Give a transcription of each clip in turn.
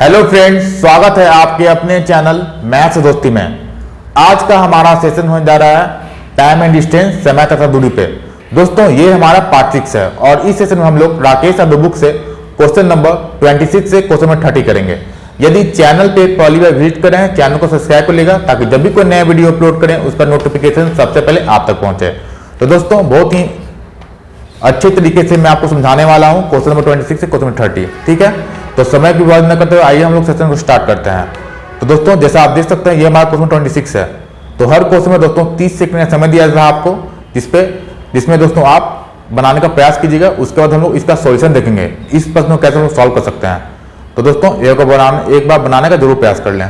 Hello friends, स्वागत है आपके अपने चैनल मैथ्स दोस्ती में। आज का हमारा सेशन होने जा रहा है टाइम एंड डिस्टेंस, समय तथा दूरी पे। दोस्तों, ये हमारा पार्ट 6 है और इस सेशन में हम लोग राकेश अब्दू बुक से क्वेश्चन नंबर 26 से क्वेश्चन नंबर 30 करेंगे। यदि चैनल पे पहली बार विजिट करें, चैनल को सब्सक्राइब कर लेगा ताकि जब भी कोई नया वीडियो अपलोड करें उसका नोटिफिकेशन सबसे पहले आप तक पहुंचे। तो दोस्तों, बहुत ही अच्छे तरीके से मैं आपको समझाने वाला हूं क्वेश्चन नंबर 26 से क्वेश्चन नंबर 30। ठीक है, तो समय की बात न करते हुए आइए हम लोग सेशन को स्टार्ट करते हैं। तो दोस्तों, जैसा आप देख सकते हैं, ये हमारा क्वेश्चन 26 है। तो हर क्वेश्चन में दोस्तों 30 सेकंड का समय दिया जाता है आपको, जिसमें दोस्तों आप बनाने का प्रयास कीजिएगा। उसके बाद हम लोग इसका सॉल्यूशन देखेंगे, इस प्रश्न को कैसे हम लोग सॉल्व कर सकते हैं। तो दोस्तों, एक बार बनाने का जरूर प्रयास कर लें।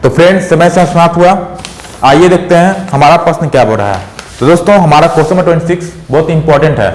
तो फ्रेंड्स, समय से समाप्त हुआ। आइए देखते हैं हमारा प्रश्न क्या बोल रहा है। तो दोस्तों, हमारा क्वेश्चन नंबर 26 बहुत इंपॉर्टेंट है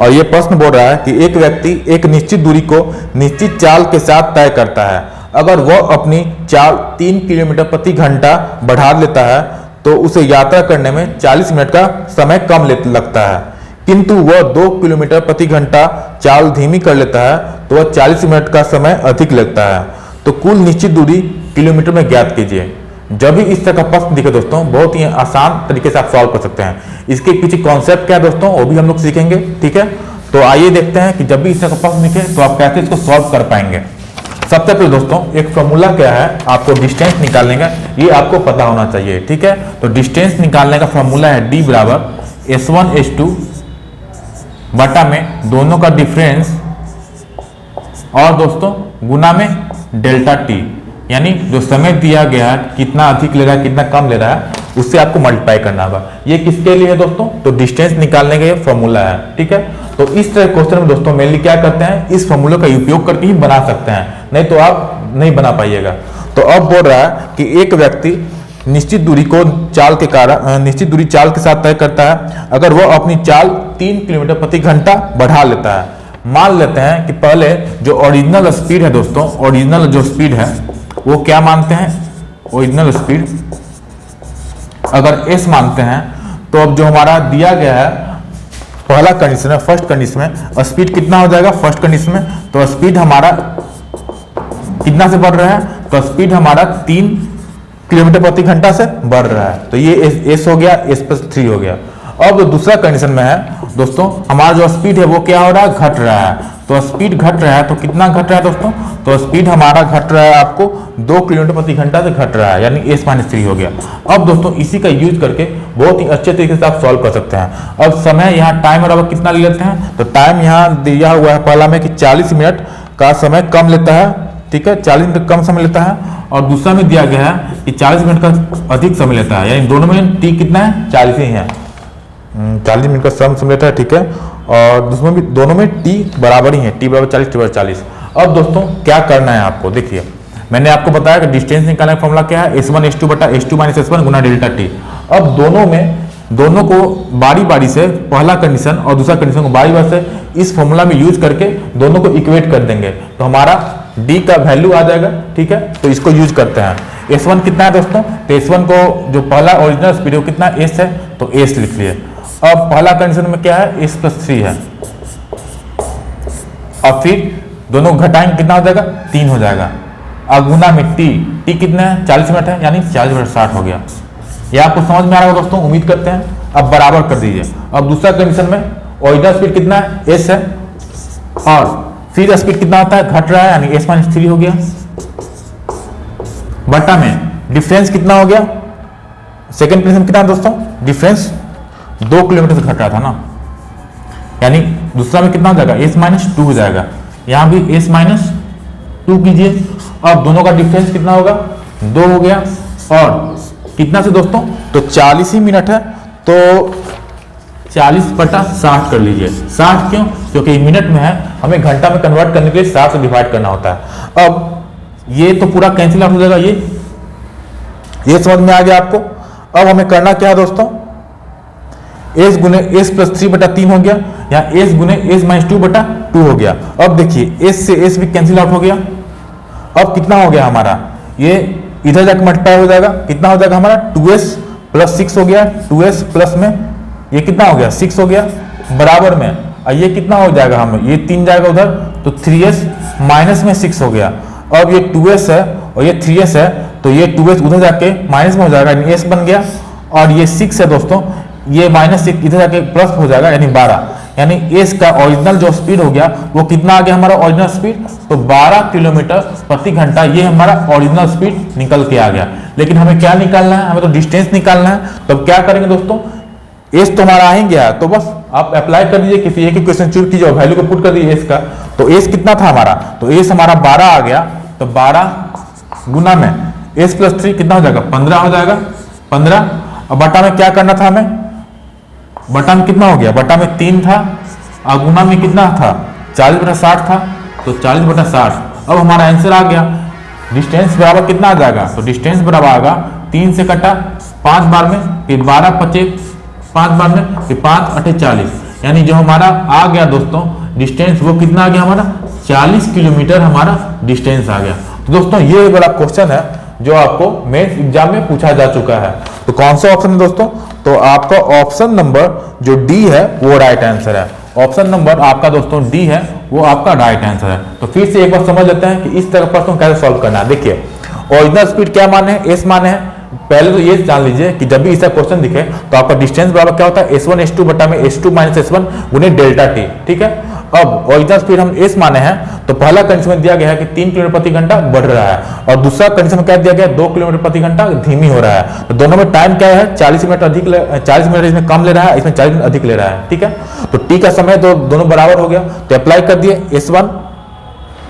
और ये प्रश्न बोल रहा है कि एक व्यक्ति एक निश्चित दूरी को निश्चित चाल के साथ तय करता है। अगर वह अपनी चाल 3 किलोमीटर प्रति घंटा बढ़ा लेता है तो उसे यात्रा करने में 40 मिनट का समय कम लगता है, किंतु वह 2 किलोमीटर प्रति घंटा चाल धीमी कर लेता है तो वह 40 मिनट का समय अधिक लगता है। तो कुल निश्चित दूरी किलोमीटर में ज्ञात कीजिए। जब भी इस तरह का प्रश्न दिखे दोस्तों, बहुत ही आसान तरीके से आप सॉल्व कर सकते हैं। इसके पीछे कॉन्सेप्ट क्या है दोस्तों, वो भी हम लोग सीखेंगे। ठीक है, तो आइए देखते हैं कि जब भी इस तरह का प्रश्न दिखे तो आप कैसे इसको सॉल्व कर पाएंगे। सबसे पहले दोस्तों, एक फॉर्मूला क्या है, आपको डिस्टेंस निकालने का ये आपको पता होना चाहिए। ठीक है, तो डिस्टेंस निकालने का फॉर्मूला है D बराबर S1 S2 बटा में दोनों का डिफरेंस और दोस्तों गुना में डेल्टा टी, यानी जो समय दिया गया है कितना अधिक ले रहा है कितना कम ले रहा है उससे आपको मल्टीप्लाई करना होगा। ये किसके लिए है दोस्तों, तो डिस्टेंस निकालने का ये फॉर्मूला है। ठीक है, तो इस तरह क्वेश्चन में दोस्तों मेनली क्या करते हैं, इस फॉर्मूले का उपयोग करके ही बना सकते हैं, नहीं तो आप नहीं बना पाइएगा। तो अब बोल रहा है कि एक व्यक्ति निश्चित दूरी चाल के साथ तय करता है। अगर वह अपनी चाल 3 किलोमीटर प्रति घंटा बढ़ा लेता है। मान लेते हैं कि पहले जो ओरिजिनल स्पीड है दोस्तों, ओरिजिनल जो स्पीड है वो क्या मानते हैं, ओरिजिनल स्पीड अगर s मानते हैं तो अब जो हमारा दिया गया है पहला कंडीशन है, फर्स्ट कंडीशन में स्पीड कितना हो जाएगा, फर्स्ट कंडीशन में तो स्पीड हमारा कितना से बढ़ रहा है, तो स्पीड हमारा 3 किलोमीटर प्रति घंटा से बढ़ रहा है। तो ये s हो गया, s+3 हो गया। अब जो दूसरा कंडीशन में है दोस्तों, हमारा जो स्पीड है वो क्या हो रहा है, घट रहा है। तो स्पीड घट रहा है, तो कितना घट रहा है दोस्तों, तो स्पीड हमारा घट रहा है आपको 2 किलोमीटर प्रति घंटा से घट रहा है, यानी s-3 हो गया। अब दोस्तों इसी का यूज करके बहुत ही अच्छे तरीके से आप सॉल्व कर सकते हैं। अब समय यहाँ टाइम बराबर कितना ले लेते हैं, तो टाइम यहाँ दिया हुआ है पहला में कि 40 मिनट का समय कम लेता है। ठीक है, 40 मिनट कम समय लेता है और दूसरा में दिया गया है कि 40 मिनट का अधिक समय लेता है, यानी दोनों में टी कितना है, 40 ही है, 40 मिनट का समय लेता है। ठीक है, और दूसरों में दोनों में टी बराबर ही है, टी बराबर 40 टी बराबर 40। अब दोस्तों क्या करना है आपको, देखिए मैंने आपको बताया कि डिस्टेंस निकालने का फॉर्मूला क्या है, S1 S2 बटा S2 माइनस S1 गुना डेल्टा टी। अब दोनों को बारी बारी से पहला कंडीशन और दूसरा कंडीशन को बारी बारी से इस फॉर्मूला में यूज करके दोनों को इक्वेट कर देंगे तो हमारा D का वैल्यू आ जाएगा। ठीक है, तो इसको यूज करते हैं। S1 कितना है दोस्तों, तो S1 को जो पहला ओरिजिनल स्पीड है कितना s है, तो s लिख लिए। अब पहला कंडीशन में क्या है, s+3 है और फिर दोनों घटाएंगे कितना हो जाएगा, 3 हो जाएगा। अब गुना में टी कितना है, 40 मिनट है, यानी 40 मिनट 60 हो गया। ये आपको समझ में आ रहा होगा दोस्तों, उम्मीद करते हैं। अब बराबर कर दीजिए। अब दूसरा कंडीशन में ओरिजिनल स्पीड कितना है, s है और फिर स्पीड कितना होता है, घट रहा है, यानी s-3 हो गया बटा में डिफरेंस कितना हो गया, सेकेंड कंडीशन कितना है दोस्तों, डिफरेंस 2 किलोमीटर से घट रहा था ना, यानी दूसरा में कितना हो जाएगा, s-2 हो जाएगा। यहां भी s-2 कीजिए। अब दोनों का डिफरेंस कितना होगा, 2 हो गया और कितना से दोस्तों, तो 40 ही मिनट है, तो 40 बटा 60 कर लीजिए। 60 क्यों, क्योंकि मिनट में है, हमें घंटा में कन्वर्ट करने के लिए 60 से डिवाइड करना होता है। अब ये तो पूरा कैंसिल आउट हो जाएगा, ये समझ में आ गया आपको। अब हमें करना क्या है दोस्तों, एस गुने एस प्लस 3/3 हो गया, या एस गुने एस माइनस 2/2 हो गया। अब देखिए एस से एस भी कैंसिल आउट हो गया। अब कितना हो गया हमारा, ये इधर जाकर मल्टीप्लाई हो जाएगा, कितना हो जाएगा हमारा 2s प्लस 6 हो गया, 2s प्लस में ये कितना हो गया 6 हो गया, बराबर में और ये कितना हो जाएगा, हम ये 3 जाएगा उधर तो 3s माइनस में 6 हो गया। अब ये 2s है और ये 3s है, तो ये 2s उधर जाके माइनस में हो जाएगा यानी s बन गया, और ये 6 है दोस्तों, ये माइनस 6 इधर जाके प्लस हो जाएगा यानी 12, यानी s का ओरिजिनल जो स्पीड हो गया वो कितना आ गया हमारा ओरिजिनल स्पीड, तो 12 किलोमीटर प्रति घंटा ये हमारा ओरिजिनल स्पीड निकल के आ गया। लेकिन हमें क्या निकालना है, हमें तो डिस्टेंस निकालना है। तो क्या करेंगे दोस्तों, एस तो हमारा आ ही गया, तो बस आप अप्लाई कर दीजिए, किसी एक इक्वेशन चूज कीजिए और वैल्यू को पुट कर दीजिए एस का। तो एस कितना था हमारा, तो एस हमारा 12 आ गया, तो 12 गुना में एस प्लस 3 कितना हो जाएगा 15 हो जाएगा, 15। और बटा में क्या करना था हमें, बटा में कितना हो गया, बटा में 3 था और गुना में कितना था 40/60 था, तो 40/60। अब हमारा आंसर आ गया, डिस्टेंस बराबर कितना आ जाएगा, तो डिस्टेंस बराबर आएगा 3 से कटा 5 बार में, फिर 12 25 5 बार में, फिर 5 8 40, यानी जो हमारा आ गया दोस्तों डिस्टेंस वो कितना आ गया हमारा 40 किलोमीटर हमारा डिस्टेंस आ गया। तो दोस्तों ये वाला क्वेश्चन है जो आपको मेंस एग्जाम में पूछा जा चुका है। तो कौन सा ऑप्शन है दोस्तों, तो आपका ऑप्शन नंबर जो डी है वो राइट आंसर है। ऑप्शन नंबर आपका दोस्तों डी है वो आपका राइट आंसर है। तो फिर से एक बार समझ लेते हैं कि इस तरह प्रश्न कैसे सॉल्व करना है। देखिए ओरिजिनल स्पीड क्या माने हैं, एस माने हैं। पहले तो ये जान लीजिए कि जब भी इसका क्वेश्चन दिखे तो आपका डिस्टेंस बराबर क्या होता है s1 s2 बटा में s2 माइनस s1 गुने डेल्टा टी, ठीक है। अब ओरिजिनल स्पीड हम s माने हैं, तो पहला कंडीशन में दिया गया है कि 3 किलोमीटर प्रति घंटा बढ़ रहा है, और दूसरा कंडीशन में क्या दिया गया है 2 किलोमीटर प्रति घंटा धीमी हो रहा है। तो दोनों में टाइम क्या है 40 मिनट अधिक, 40 मिनट इसमें कम ले रहा है, इसमें 40 मिनट अधिक ले रहा है, ठीक है। तो टी का समय तो दोनों बराबर हो गया, तो अप्लाई कर दिए s1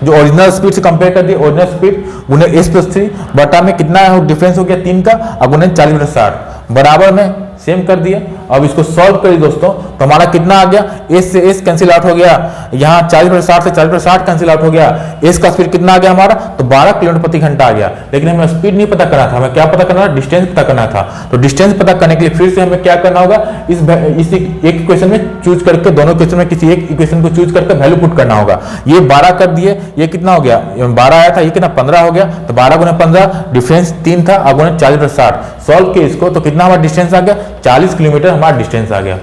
जो ओरिजिनल स्पीड से कंपेयर कर दिए, ओरिजिनल स्पीड गुने एस प्लस 3 बटा में कितना है डिफरेंस हो गया 3 का, और गुने 40/60 बराबर में सेम कर दिए। अब इसको सॉल्व करिए दोस्तों, तो हमारा कितना आ गया, एस से एस कैंसिल आउट हो गया, यहाँ 40/60 से 40/60 कैंसिल आउट हो गया, एस का स्पीड कितना आ गया हमारा, तो 12 किलोमीटर प्रति घंटा आ गया। लेकिन हमें स्पीड नहीं पता करना था, हमें क्या पता करना था, डिस्टेंस पता करना था। तो डिस्टेंस पता करने के लिए फिर से हमें क्या करना होगा, इस एक इक्वेशन में चूज करके, दोनों इक्वेशन में किसी एक इक्वेशन को चूज करके वैल्यू पुट करना होगा। ये 12 कर दिए, ये कितना हो गया 12 आया था, ये कितना 15 हो गया, तो 12 गुना 15 डिफरेंस 3 था, और गुना 40/60 सॉल्व किए इसको, तो कितना हमारा डिस्टेंस आ गया 40 किलोमीटर हमारा डिस्टेंस आ गया।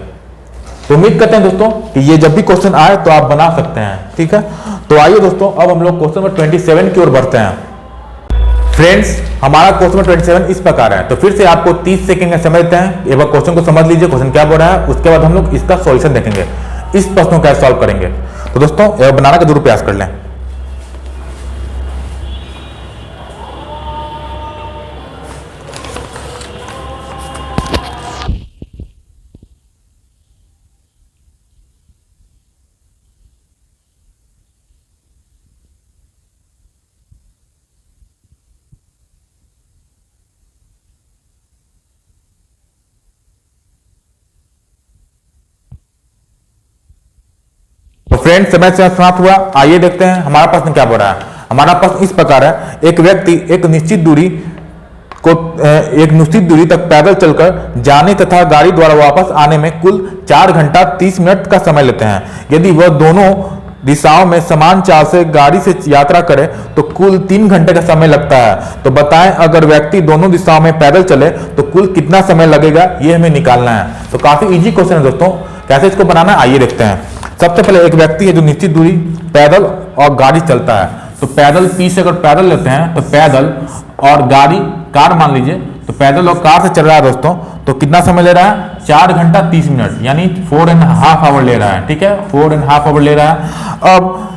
तो उम्मीद करते हैं दोस्तों कि ये जब भी क्वेश्चन आए तो आप बना सकते हैं, ठीक है। तो आइए दोस्तों अब हम लोग क्वेश्चन नंबर 27 की ओर बढ़ते हैं। फ्रेंड्स हमारा क्वेश्चन नंबर 27 इस प्रकार है, तो फिर से आपको 30 सेकंड में समझते हैं। एक बार क्वेश्चन को समझ लीजिए, क्वेश्चन क्या बोल रहा है, उसके बाद हम लोग इसका सॉल्यूशन देखेंगे, इस प्रश्न को कैसे सॉल्व करेंगे। तो दोस्तों बनाना का जरूर प्रयास कर लें। तो फ्रेंड्स समय से समाप्त हुआ, आइए देखते हैं हमारा प्रश्न क्या बोल रहा है। हमारा प्रश्न इस प्रकार है, एक व्यक्ति एक निश्चित दूरी तक पैदल चलकर जाने तथा गाड़ी द्वारा वापस आने में कुल 4 घंटा 30 मिनट का समय लेते हैं। यदि वह दोनों दिशाओं में समान चाल से गाड़ी से यात्रा करे तो कुल 3 घंटे का समय लगता है। तो बताएं अगर व्यक्ति दोनों दिशाओं में पैदल चले तो कुल कितना समय लगेगा, ये हमें निकालना है। तो काफी इजी क्वेश्चन है दोस्तों, कैसे इसको बनाना है आइए देखते हैं। सबसे पहले एक व्यक्ति है जो निश्चित दूरी पैदल और गाड़ी चलता है, तो पैदल पी से अगर पैदल लेते हैं तो पैदल और गाड़ी कार मान लीजिए, तो पैदल और कार से चल रहा है दोस्तों, तो कितना समय ले रहा है 4 घंटा 30 मिनट, यानी 4.5 आवर ले रहा है, ठीक है 4.5 आवर ले रहा है। अब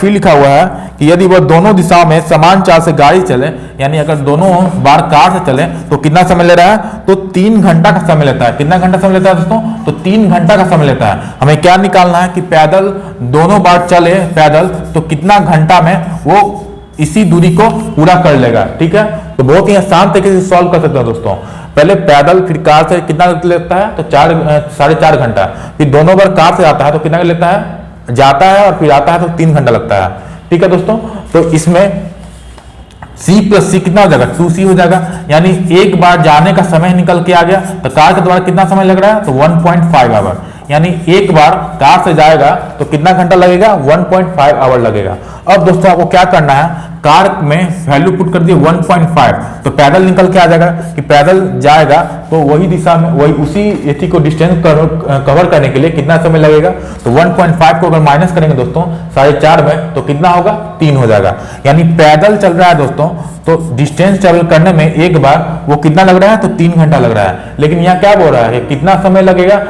फिर लिखा हुआ है कि यदि वह दोनों दिशाओं में समान चाल से गाड़ी चले, यानी अगर दोनों बार कार से चले तो कितना समय ले रहा है, तो 3 घंटा का समय लेता है। कितना घंटा समय लेता है दोस्तों, तो 3 घंटा का समय लेता है। हमें क्या निकालना है कि पैदल दोनों बार चले पैदल तो कितना घंटा में वो इसी दूरी को पूरा कर लेगा, ठीक है। तो बहुत ही आसान तरीके से सॉल्व कर सकते हैं दोस्तों। पहले पैदल फिर कार से कितना लेता है, तो 4.5 घंटा, फिर दोनों बार कार से आता है तो कितना लेता है, जाता है और फिर आता है तो 3 घंटा लगता है, ठीक है दोस्तों। तो इसमें सी प्लस सी कितना हो जाएगा 2c हो जाएगा। यानी एक बार जाने का समय निकल के आ गया, तो कार के द्वारा कितना समय लग रहा है, तो 1.5 आवर। यानी एक बार कार से जाएगा तो कितना घंटा लगेगा, 1.5 आवर लगेगा। अब दोस्तों आपको क्या करना है, कार में वैल्यू पुट कर दिए 1.5, तो पैदल निकल के आ जाएगा कि पैदल जाएगा तो वही दिशा में वही उसी एथी को डिस्टेंस कवर करने के लिए कितना समय लगेगा, तो 1.5 को अगर माइनस करेंगे दोस्तों 4.5 में तो कितना होगा, 3 हो जाएगा। यानी पैदल चल रहा है दोस्तों, तो डिस्टेंस ट्रेवल करने में एक बार वो कितना लग रहा है, तो 3 घंटा लग रहा है। लेकिन यहाँ क्या बोल रहा है, कितना समय लगेगा,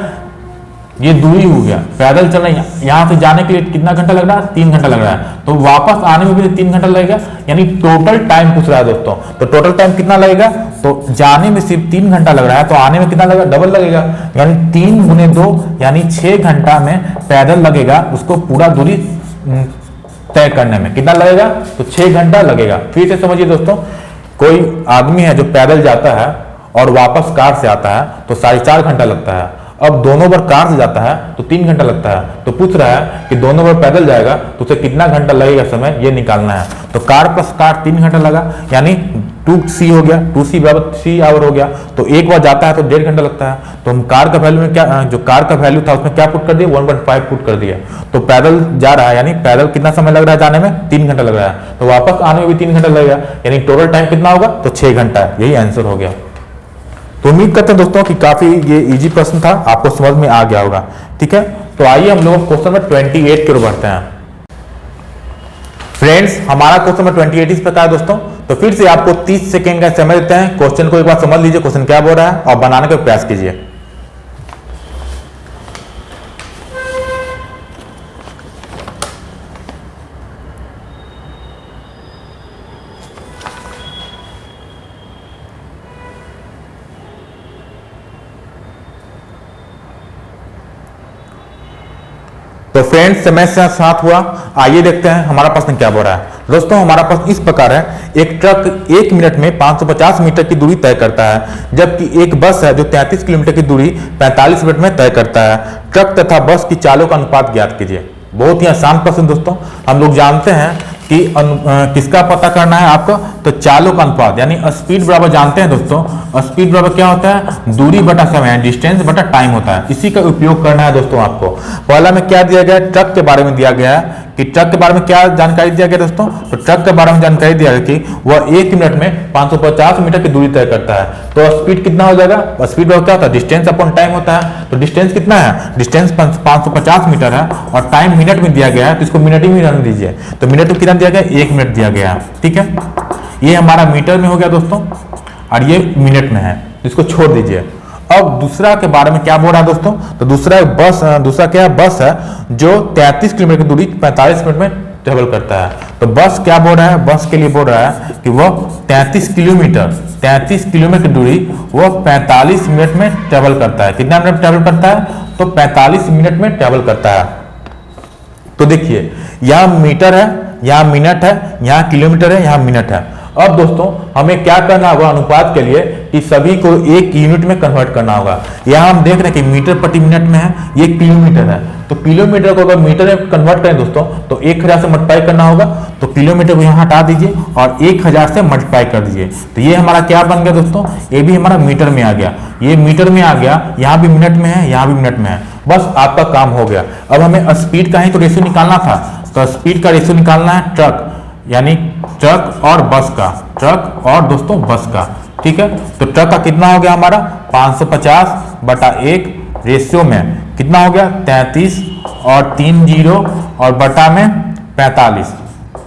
ये दूरी हो गया, पैदल चल रहे हैं, यहाँ से जाने के लिए कितना घंटा लग रहा है, 3 घंटा लग रहा है, तो वापस आने में भी 3 घंटा लगेगा। यानी टोटल टाइम पूछ रहा है दोस्तों, तो टोटल टाइम कितना लगेगा, तो जाने में सिर्फ 3 घंटा लग रहा है, तो आने में कितना लगेगा, डबल लगेगा। यानी 3 गुने 2 यानी 6 घंटा में पैदल लगेगा उसको पूरा दूरी तय करने में। कितना लगेगा, तो 6 घंटा लगेगा। फिर से समझिए दोस्तों, कोई आदमी है जो पैदल जाता है और वापस कार से आता है तो 4.5 घंटा लगता है। अब दोनों बार कार से जाता है तो 3 घंटा लगता है, तो पूछ रहा है कि दोनों बार पैदल जाएगा तो उसे कितना घंटा लगेगा समय, ये निकालना है। तो कार प्लस कार 3 घंटा लगा, यानी 2c हो गया, 2c बराबर 3 आवर हो गया। तो एक बार जाता है तो 1.5 घंटा लगता है, तो हम कार का वैल्यू में क्या, जो कार का वैल्यू था उसमें क्या पुट कर दिया, 1.5 पुट कर दिया। तो पैदल जा रहा है, यानी पैदल कितना समय लग रहा है जाने में, 3 घंटा लग रहा है, तो वापस आने में भी 3 घंटा लगेगा। यानी टोटल टाइम कितना होगा, तो 6 घंटा है। यही आंसर हो गया। तो उम्मीद करते हैं दोस्तों कि काफी ये इजी प्रश्न था, आपको समझ में आ गया होगा। ठीक है, तो आइए हम लोग क्वेश्चन नंबर 28 की ओर बढ़ते हैं। फ्रेंड्स, हमारा क्वेश्चन नंबर 28 इस प्रकार दोस्तों, तो फिर से आपको 30 सेकंड का समय देते हैं। क्वेश्चन को एक बार समझ लीजिए, क्वेश्चन क्या बोल रहा है, और बनाने का प्रयास कीजिए। तो फ्रेंड्स, समय से साथ हुआ। आइए देखते हैं हमारा प्रश्न क्या बोल रहा है। दोस्तों, हमारा प्रश्न इस प्रकार है, एक ट्रक 1 मिनट में 550 मीटर की दूरी तय करता है, जबकि एक बस है जो 33 किलोमीटर की दूरी 45 मिनट में तय करता है। ट्रक तथा बस की चालों का अनुपात ज्ञात कीजिए। बहुत ही आसान प्रश्न दोस्तों, हम लोग जानते हैं कि किसका पता करना है आपको, तो चालों का अनुपात, यानी स्पीड बराबर जानते हैं दोस्तों, स्पीड बराबर क्या होता है, दूरी बटा समय, डिस्टेंस बटा टाइम होता है। इसी का उपयोग करना है दोस्तों आपको। पहला में क्या दिया गया है, ट्रक के बारे में दिया गया है कि ट्रक के बारे में क्या जानकारी दिया गया दोस्तों, तो ट्रक के बारे में जानकारी दिया गया कि वह 1 मिनट में 550 मीटर की दूरी तय करता है। तो स्पीड कितना हो जाएगा, स्पीड क्या होता है, डिस्टेंस अपॉन टाइम होता है। तो डिस्टेंस कितना है, डिस्टेंस 550 मीटर है, और टाइम मिनट में दिया गया है, तो इसको मिनट ही में रहने दीजिए। तो मिनट में कितना दिया गया, 1 मिनट दिया गया है। ठीक है, ये हमारा मीटर में हो गया दोस्तों, और ये मिनट में है, इसको छोड़ दीजिए। अब दूसरा के बारे में क्या बोल रहा है दोस्तों, तो दूसरा क्या है, बस है जो 33 किलोमीटर की दूरी 45 मिनट में ट्रेवल करता है। तो बस क्या बोल रहा है, बस के लिए बोल रहा है कि वो 33 किलोमीटर की दूरी वो 45 मिनट में ट्रेवल करता है। कितना मिनट ट्रेवल करता है, तो 45 मिनट में ट्रेवल करता है। तो देखिए, यहाँ मीटर है, यहाँ मिनट है, यहाँ किलोमीटर है, यहाँ मिनट है। अब दोस्तों हमें क्या करना होगा अनुपात के लिए, कि सभी को एक यूनिट में कन्वर्ट करना होगा। यहाँ हम देख रहे हैं कि मीटर प्रति मिनट में है, ये किलोमीटर है, तो किलोमीटर को अगर मीटर में कन्वर्ट करें दोस्तों तो 1000 से मल्टीप्लाई करना होगा। तो किलोमीटर को यहाँ हटा दीजिए और 1000 से मल्टीप्लाई कर दीजिए। तो ये हमारा क्या बन गया दोस्तों, ये भी हमारा मीटर में आ गया, ये मीटर में आ गया, यहाँ भी मिनट में है, यहाँ भी मिनट में है। बस आपका काम हो गया। अब हमें स्पीड का ही तो रेशियो निकालना था, तो स्पीड का रेशियो निकालना है ट्रक, यानी ट्रक और बस का, ट्रक और दोस्तों बस का। ठीक है, तो ट्रक का कितना हो गया हमारा 550/1 रेशियो में कितना हो गया 33 और 3 जीरो और बटा में 45।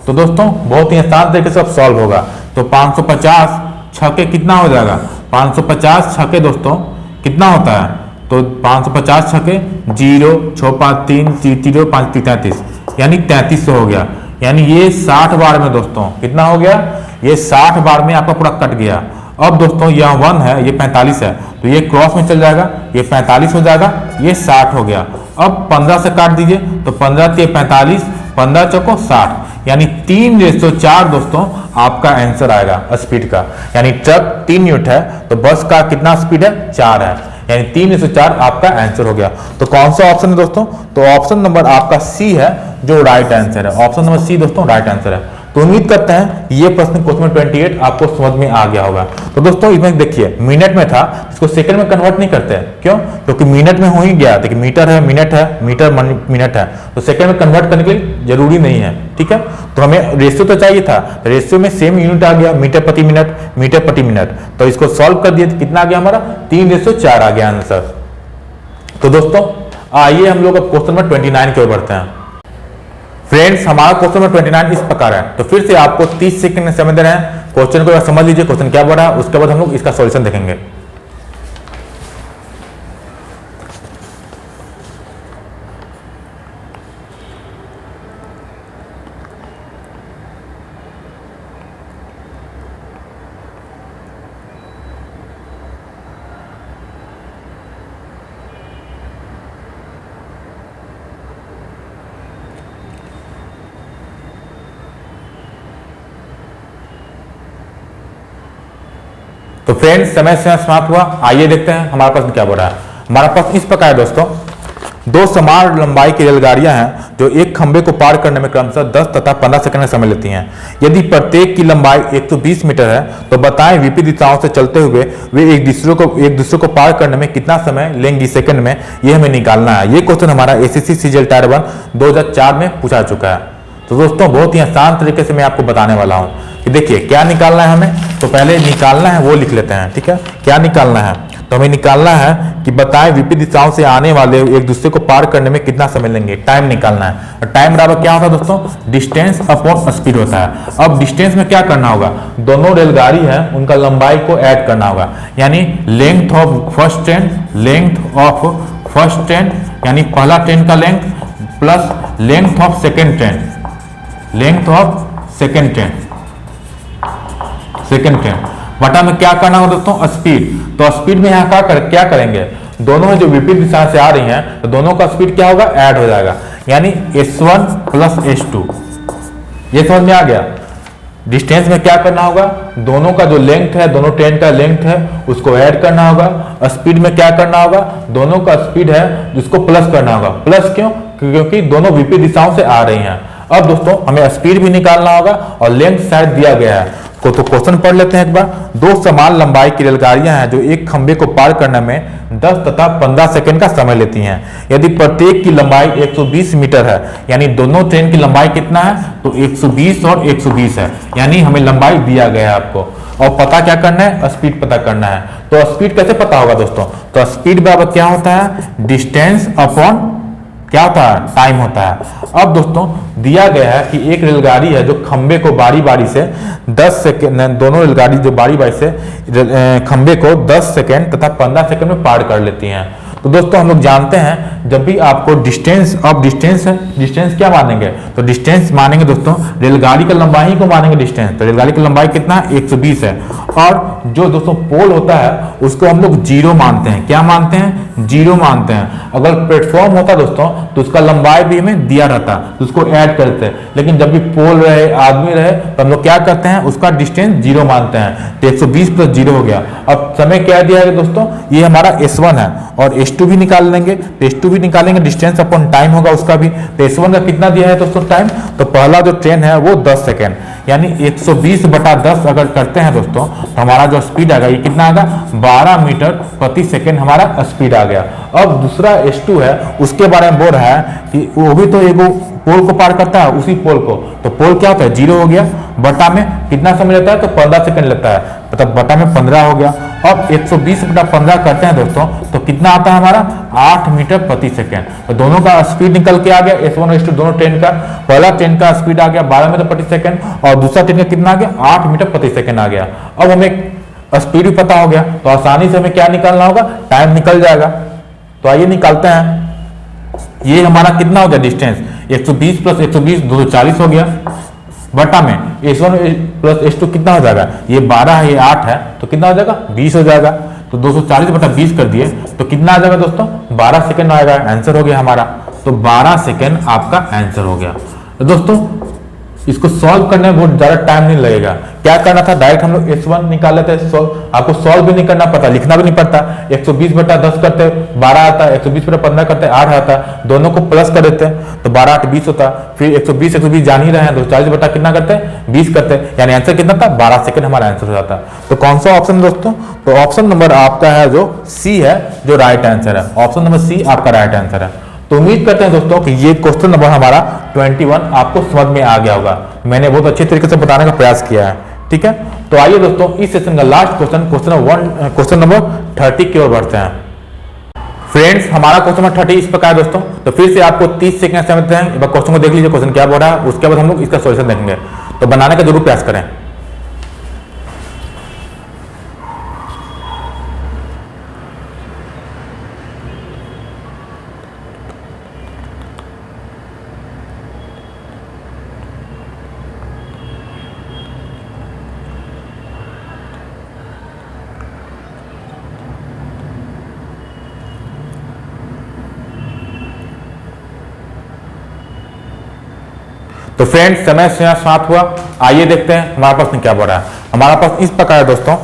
तो दोस्तों बहुत ही आसान तरीके से अब सॉल्व होगा। तो 550 छके कितना हो जाएगा, 550 छके दोस्तों कितना होता है, तो 550 छके 0 6 5 3 0 5 33, यानी 3300 हो गया। यानी ये 60 बार में दोस्तों कितना हो गया, ये 60 बार में आपका पूरा कट गया। अब दोस्तों यहाँ 1 है, ये 45 है, तो ये क्रॉस में चल जाएगा, ये 45 हो जाएगा, ये 60 हो गया। अब 15 से काट दीजिए, तो 15 से 45, 15 चौको 60, यानी 3:4 दोस्तों आपका आंसर आएगा स्पीड का। यानी ट्रक 3 यूनिट है, तो बस का कितना स्पीड है 4 है, यानी 3:4 आपका आंसर हो गया। तो कौन सा ऑप्शन है दोस्तों, तो ऑप्शन नंबर आपका सी है जो राइट आंसर है। ऑप्शन नंबर सी दोस्तों राइट आंसर है। तो उम्मीद करते हैं ये प्रश्न क्वेश्चन 28 आपको समझ में आ गया होगा। तो दोस्तों इसमें देखिए मिनट में था, इसको सेकंड में कन्वर्ट नहीं करते हैं, क्यों? क्योंकि मिनट में हो ही गया। देखिए मीटर है, मिनट है, मीटर मिनट है, तो सेकंड में कन्वर्ट करने के लिए जरूरी नहीं है, ठीक है। तो हमें रेशियो तो चाहिए था, तो रेशियो में सेम यूनिट आ गया, मीटर प्रति मिनट, मीटर प्रति मिनट। तो इसको सॉल्व कर दिए तो कितना आ गया हमारा 3:4 आ गया आंसर। तो दोस्तों आइए हम लोग अब क्वेश्चन नंबर 29 की ओर बढ़ते हैं। फ्रेंड्स हमारा क्वेश्चन नंबर 29 इस प्रकार है। तो फिर से आपको 30 सेकंड में समय दे रहे हैं, क्वेश्चन को समझ लीजिए क्वेश्चन क्या बोल रहा है, उसके बाद हम लोग इसका सॉल्यूशन देखेंगे। तो फ्रेंड्स समय से समाप्त हुआ। आइए देखते हैं हमारा प्रश्न क्या बोल रहा है। हमारा प्रश्न इस प्रकार है दोस्तों, दो समान लंबाई की रेलगाड़ियां हैं जो एक खंबे को पार करने में क्रमशः 10 तथा 15 सेकंड का समय लेती हैं। यदि प्रत्येक की लंबाई 120 मीटर है तो बताएं विपरीत दिशाओं से चलते हुए वे एक दूसरे को पार करने में कितना समय लेंगी सेकंड में, ये हमें निकालना है। ये क्वेश्चन हमारा एसएससी सीजीएल टायर 1 2004 में पूछा चुका है। तो दोस्तों बहुत ही आसान तरीके से मैं आपको बताने वाला हूं कि देखिए क्या निकालना है हमें। तो पहले निकालना है वो लिख लेते हैं, ठीक है। क्या निकालना है? तो हमें निकालना है कि बताएं विपरीत दिशाओं से आने वाले एक दूसरे को पार करने में कितना समय लेंगे, टाइम निकालना है। और टाइम बराबर क्या होता है दोस्तों? डिस्टेंस अपॉन स्पीड होता है। अब डिस्टेंस में क्या करना होगा, दोनों रेलगाड़ी है उनका लंबाई को ऐड करना होगा, यानी length of first train, length of first train यानी पहला ट्रेन का length plus length of second train, length of second train, second train बटा में क्या करना होगा दोस्तों? स्पीड। तो स्पीड में यहाँ क्या करेंगे, दोनों जो विपरीत दिशा से आ रही हैं तो दोनों का स्पीड क्या होगा? ऐड हो जाएगा, यानी s1 प्लस s2। ये समझ में आ गया। डिस्टेंस में क्या करना होगा, दोनों का जो लेंथ है, दोनों ट्रेन का लेंथ है उसको ऐड करना होगा। स्पीड में क्या करना होगा, दोनों का स्पीड है जिसको प्लस करना होगा। प्लस क्यों? क्योंकि दोनों विपरीत दिशाओं से आ रही हैं। अब दोस्तों हमें स्पीड भी निकालना होगा और लेंथ शायद दिया गया है। तो क्वेश्चन पढ़ लेते हैं एक बार। दो समान लंबाई की रेलगाड़ियां हैं जो एक खंबे को पार करने में 10 तथा 15 सेकंड का समय लेती हैं। यदि प्रत्येक की लंबाई 120 मीटर है, यानी दोनों ट्रेन की लंबाई कितना है? तो 120 और 120 है, यानी हमें लंबाई दिया गया है आपको। और पता क्या करना है? स्पीड पता करना है। तो स्पीड कैसे पता होगा दोस्तों? तो स्पीड बराबर क्या होता है? डिस्टेंस अपॉन क्या होता है? टाइम होता है। अब दोस्तों दिया गया है कि एक रेलगाड़ी है जो खंबे को बारी बारी से 10 सेकेंड, दोनों रेलगाड़ी जो बारी बारी से खंबे को 10 सेकेंड तथा 15 सेकेंड में पार कर लेती हैं। तो दोस्तों हम लोग जानते हैं जब भी आपको डिस्टेंस, अब डिस्टेंस है, डिस्टेंस क्या मानेंगे? तो डिस्टेंस मानेंगे दोस्तों रेलगाड़ी का लंबाई को मानेंगे डिस्टेंस। तो रेलगाड़ी की लंबाई कितना है? 120 है। और जो दोस्तों पोल होता है उसको हम लोग जीरो मानते हैं। क्या मानते हैं? जीरो मानते हैं। अगर प्लेटफॉर्म होता दोस्तों तो उसका लंबाई भी हमें दिया रहता तो उसको ऐड करते हैं, लेकिन जब भी पोल रहे, आदमी रहे, तो हम लोग क्या करते हैं? उसका डिस्टेंस जीरो मानते हैं। तो 120 प्लस जीरो हो गया। अब समय क्या दिया है दोस्तों? ये हमारा S1 है और S2 भी निकाल लेंगे। तो S2 भी निकालेंगे, डिस्टेंस अपॉन टाइम होगा उसका भी। तो S1 का कितना दिया है दोस्तों टाइम? तो पहला जो ट्रेन है वो 10 सेकेंड, यानी 120 बटा 10 अगर करते हैं दोस्तों तो हमारा जो स्पीड आएगा ये कितना आएगा? 12 मीटर प्रति सेकेंड हमारा स्पीड आ गया। अब दूसरा S2 है उसके बारे में बोल रहा है कि वो भी तो एक पोल को पार करता है, उसी पोल को। तो पोल क्या होता है? जीरो हो गया। बटा में कितना समय लेता है? तो 15 सेकंड लेता है, मतलब बटा में 15 हो गया। अब 120 बटा 15 करते हैं दोस्तों तो कितना आता है हमारा? 8 मीटर प्रति सेकंड। तो दोनों का स्पीड निकल के आ गया, S1 और S2 दोनों ट्रेन का। पहला ट्रेन का स्पीड आ गया 12 मीटर प्रति सेकंड और दूसरा ट्रेन का कितना आ गया? 8 मीटर प्रति सेकंड आ गया। अब हमें स्पीड भी पता हो गया तो आसानी से हमें क्या निकालना होगा? टाइम निकल जाएगा। तो आइए निकालते हैं। ये हमारा कितना हो गया? डिस्टेंस 120 प्लस 120 240 हो गया। बटा में S1 प्लस S2 कितना हो जाएगा? ये 12 है, ये 8 है, तो कितना हो जाएगा? 20 हो जाएगा। तो 240 बटा 20 कर दिए तो कितना आ जाएगा दोस्तों? 12 सेकंड आएगा। आंसर हो गया हमारा। तो 12 सेकंड आपका आंसर हो गया। तो दोस्तों इसको सॉल्व करने में बहुत ज्यादा टाइम नहीं लगेगा। क्या करना था, डायरेक्ट हम लोग S1 निकाल लेते हैं। आपको सॉल्व भी नहीं करना पड़ता, लिखना भी नहीं पड़ता। 120/10 करते 12 आता, 120/15 करते 8 आता, दोनों को प्लस कर देते हैं तो 12 8 20 होता। फिर 120 जान ही रहे हैं तो 40 कितना करते हैं 20 करते हैं, यानी आंसर कितना था 12 सेकंड हमारा आंसर हो जाता। तो कौन सा ऑप्शन दोस्तों, तो ऑप्शन नंबर आपका है जो सी है, जो राइट आंसर है। ऑप्शन नंबर सी आपका राइट आंसर है। तो उम्मीद करते हैं दोस्तों कि ये क्वेश्चन नंबर हमारा 21 आपको समझ में आ गया होगा। मैंने बहुत अच्छे तरीके से बताने का प्रयास किया है, ठीक है। तो आइए दोस्तों इस सेशन का लास्ट क्वेश्चन नंबर 30 की ओर बढ़ते हैं। फ्रेंड्स हमारा क्वेश्चन नंबर 30 इस प्रकार है दोस्तों। तो फिर से आपको 30 सेकंड समझते हैं, एक बार क्वेश्चन को देख लीजिए क्वेश्चन क्या बोल रहा है, उसके बाद हम लोग इसका सॉल्यूशन देखेंगे। तो बनाने का जरूर प्रयास करें। तो फ्रेंड्स समय समाप्त हुआ। आइए देखते हैं हमारा प्रश्न क्या बोल रहा है। हमारा प्रश्न इस प्रकार है दोस्तों,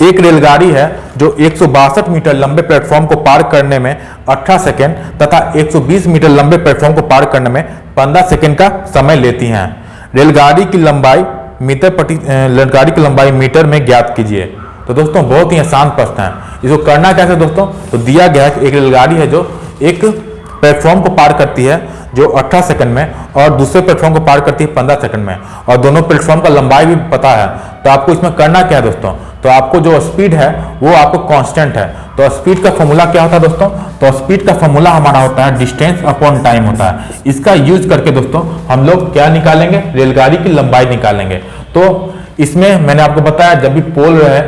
एक रेलगाड़ी है जो 162 मीटर लंबे प्लेटफॉर्म को पार करने में 18 सेकेंड तथा 120 मीटर लंबे प्लेटफॉर्म को पार करने में 15 सेकेंड का समय लेती हैं। रेलगाड़ी की लंबाई मीटर में ज्ञात कीजिए। तो दोस्तों बहुत ही आसान प्रश्न है। इसको करना कैसे दोस्तों, तो दिया गया है कि एक रेलगाड़ी है जो एक प्लेटफॉर्म को पार करती है जो 18 सेकंड में और दूसरे प्लेटफॉर्म को पार करती है 15 सेकंड में, और दोनों प्लेटफॉर्म का लंबाई भी पता है। तो आपको इसमें करना क्या है दोस्तों, तो आपको जो स्पीड है वो आपको कांस्टेंट है। तो स्पीड का फॉर्मूला क्या होता है दोस्तों, तो स्पीड का फॉर्मूला हमारा होता है डिस्टेंस अपॉन टाइम होता है। इसका यूज करके दोस्तों हम लोग क्या निकालेंगे, रेलगाड़ी की लंबाई निकालेंगे। तो इसमें मैंने आपको बताया जब भी पोल रहे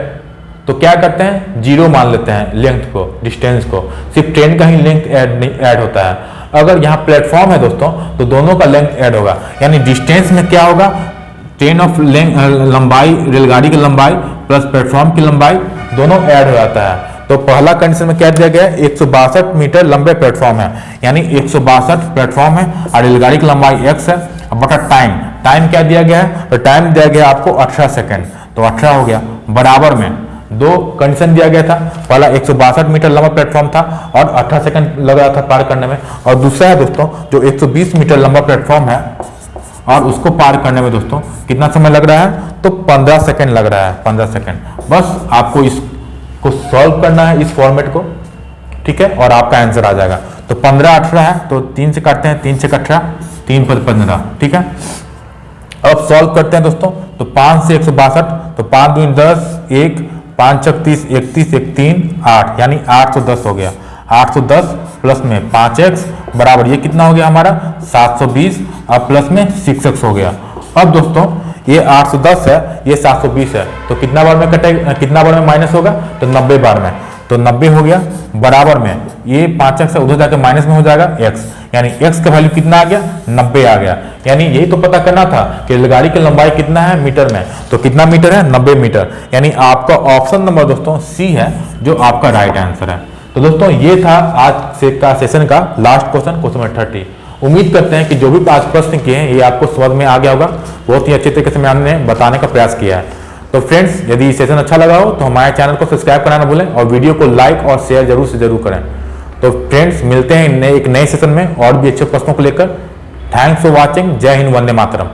तो क्या करते हैं, जीरो मान लेते हैं लेंथ को, डिस्टेंस को, सिर्फ ट्रेन का ही लेंथ ऐड होता है। अगर यहाँ प्लेटफॉर्म है दोस्तों तो दोनों का लेंथ ऐड होगा, यानी डिस्टेंस में क्या होगा, ट्रेन ऑफ लंबाई, रेलगाड़ी की लंबाई प्लस प्लेटफॉर्म की लंबाई दोनों ऐड हो जाता है। तो पहला कंडीशन में क्या दिया गया है, 162 मीटर लंबे प्लेटफॉर्म है, यानी 162 प्लेटफॉर्म है और रेलगाड़ी की लंबाई x है, बटा टाइम क्या दिया गया है, तो टाइम दिया गया आपको 18 सेकेंड, तो 18 हो गया। बराबर में दो कंडीशन दिया गया था, पहला 162 मीटर लंबा प्लेटफॉर्म था और 18 सेकंड लग रहा था पार करने में, और दूसरा है दोस्तों जो 120 मीटर लंबा प्लेटफॉर्म है और उसको पार करने में दोस्तों कितना समय लग रहा है, तो 15 सेकंड लग रहा है, 15 सेकंड। बस आपको इसको सॉल्व करना है इस फॉर्मेट को, ठीक है, और आपका आंसर आ जाएगा। तो 15 18 है तो 3 से काटते हैं, 3 से 18, 3 पर 15, ठीक है। अब सॉल्व करते हैं दोस्तों, तो 5 से 162, तो 5 दूनी 10, 1 5 6 30, 31 1 3 8, यानी 810 हो गया। 810 प्लस में 5x बराबर ये कितना हो गया हमारा 720, और प्लस में 6x हो गया। अब दोस्तों ये 810 है, ये 720 है, तो कितना बार में कटेगा, कितना बार में माइनस होगा, तो 90 बार में, तो 90 हो गया। बराबर में ये 5x से उधर जाकर माइनस में हो जाएगा x, यानी x का वैल्यू कितना आ गया, 90 आ गया। यानी यही तो पता करना था कि रेलगाड़ी की लंबाई कितना है मीटर में, तो कितना मीटर है, 90 मीटर। यानी आपका ऑप्शन नंबर दोस्तों सी है जो आपका राइट आंसर है। तो दोस्तों ये था आज से का सेशन का लास्ट क्वेश्चन नंबर 30। उम्मीद करते हैं कि जो भी आज प्रश्न किए हैं ये आपको समझ में आ गया होगा। बहुत ही अच्छे तरीके से मैंने बताने का प्रयास किया है। तो फ्रेंड्स यदि सेशन अच्छा लगा हो तो हमारे चैनल को सब्सक्राइब करना ना भूलें और वीडियो को लाइक और शेयर जरूर से जरूर करें। तो फ्रेंड्स मिलते हैं एक नए सेशन में और भी अच्छे प्रश्नों को लेकर। Thanks for watching. जय हिंद, वंदे मातरम।